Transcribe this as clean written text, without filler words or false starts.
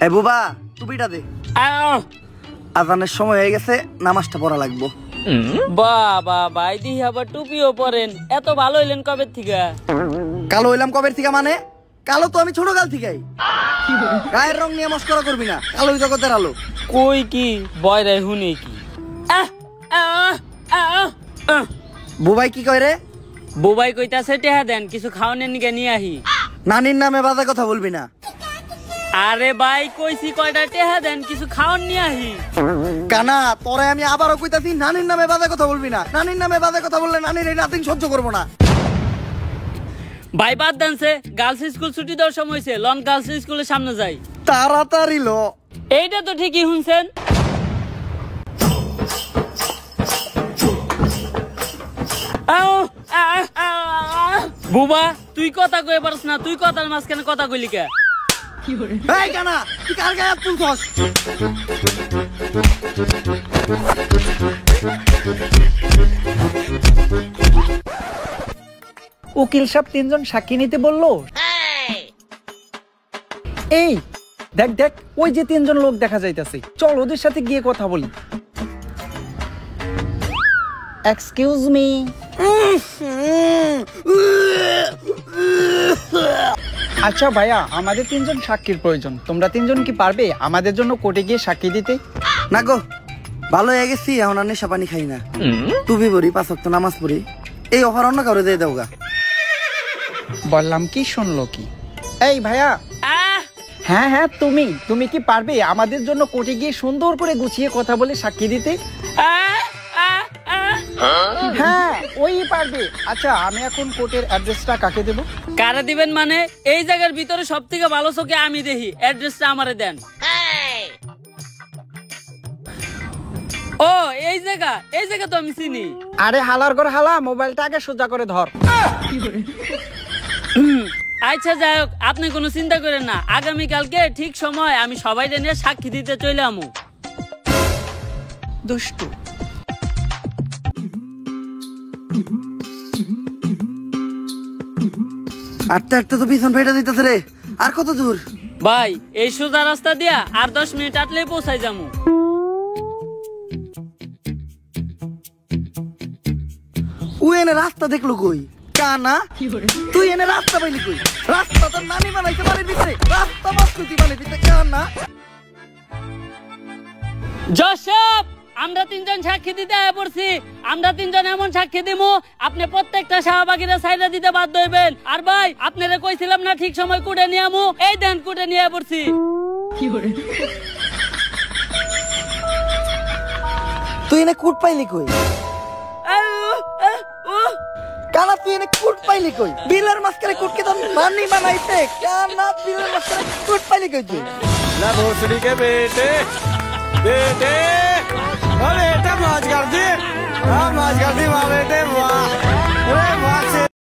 এ বুবা টুপিটা দে, আজানের সময় হয়ে গেছে, নামাজটা পড়া লাগবো। বাবা ভাই দিহি আবার টুপিও পরেন, এত ভালো হইলেন কবে থেকে? কালো হইলাম কবের থেকে মানে? কালো তো আমি ছোট কাল থেকেই। গায়ের রং নিয়ে মস্করা করবি না, কালোই জগতের আলো। কই কি বয়রাই হুনি কি? বুবাই কি কয় রে? বুবাই কইতাছে টেহা দেন, কিছু খাওয়ানোর নিকে নিয়ে আহি। নানির নামে বাজে কথা বলবি না। আরে ভাই কইছি কয়টা টেহা দেন, কিছু খাওয়ান নিয়ে আহি। কানা তোরে আমি আবারও কইতাছি, নানির নামে বাজে কথা বলবি না। নানির নামে বাজে কথা বললে নানির এই নাতিন সহ্য করবো না। ভাই বাদ দেনছে, গার্লস স্কুল ছুটি দেওয়ার সময় হয়েছে, লন গার্লস স্কুলের সামনে যাই। তাড়াতাড়ি লো। এইটা তো ঠিকই শুনছেন। বুবা তুই কথা কয়ে পারস না, তুই কথার মাঝখানে কথা কইলি কে? এই কানা তুই কার গায়ে হাত তুলছস? উকিল সাহেব 3 জন সাক্ষী নিতে বললো। এই দেখ দেখ, ওই যে 3 জন লোক দেখা যাইতাছে, চল ওদের সাথে গিয়ে কথা বলি। Excuse me. আচ্ছা ভাইয়া, আমাদের 3 জন সাক্ষীর প্রয়োজন, তোমরা 3 জন কি পারবে আমাদের জন্য কোর্টে গিয়ে সাক্ষী দিতে? না গো, ভালো হয়ে গেছি, এখন আর নেশা পানি খাই না, টুপি পরি, 5 ওয়াক্ত নামাজ পড়ি। এই অফার অন্য কারো দিয়ে দাও গা। বললাম কি, শুনলো কি? এই ভাইয়া, হ্যাঁ হ্যাঁ, তুমি কি পারবে আমাদের জন্য কোর্টে গিয়ে সুন্দর করে গুছিয়ে কথা বলে সাক্ষী দিতে? হ্যাঁ ওই পারবে। আচ্ছা আমি এখন কোর্টের অ্যাড্রেসটা কাকে দেব? কারে দিবেন মানে? এই জায়গার ভিতরে সব থেকে ভালো চোখে আমি দেখি, অ্যাড্রেসটা আমারে দেন। ও এই জায়গা তো আমি চিনি। আরে হালার ঘর হালা, মোবাইলটা আগে সোজা করে ধর। আচ্ছা যাই হোক, আপনি কোনো চিন্তা করেন না, আগামীকালকে ঠিক সময় আমি সবাই নিয়ে সাক্ষী দিতে চলে আমু। দুষ্টু। আটটা আটটা তো পিছন ফেটে দিতেছে রে। আর কত দূর? ভাই এই সোজা রাস্তা দিয়া আর 10 মিনিট আটলেই পৌঁছাই যামু। ও এনে রাস্তা দেখলো কই? কানা তুই এনে রাস্তা পাইলি কই? রাস্তা তোর নানি বানাইতে পারে ভিতরে, রাস্তা মাস্তুতি বানাই দিতে। কানা জশব, আমরা 3 জন সাক্ষী দিতে আয়া পড়ছি। আমরা 3 জন এমন সাক্ষী দিমু, আপনি প্রত্যেকটা শাহবাগীরা সাইডে দিতে বাধ্য হইবেন। আর ভাই আপনারা কইছিলাম না ঠিক সময় কুটে নিয়ে আমু, এই দেন কুটে নিয়ে পড়ছি। তুই এনে কুট পাইলি কই? কানা তুই এনে কুট পাইলি কই? বিলের মাঝখানে কুটকে তো নানি বানাইতে। কানা বিলের মাঝখানে কুট পাইলি কই তুই? ना भोसड़ी के बेटे बेटे, अरे बेटा मौज कर दी, हाँ मौज कर दी माँ बेटे।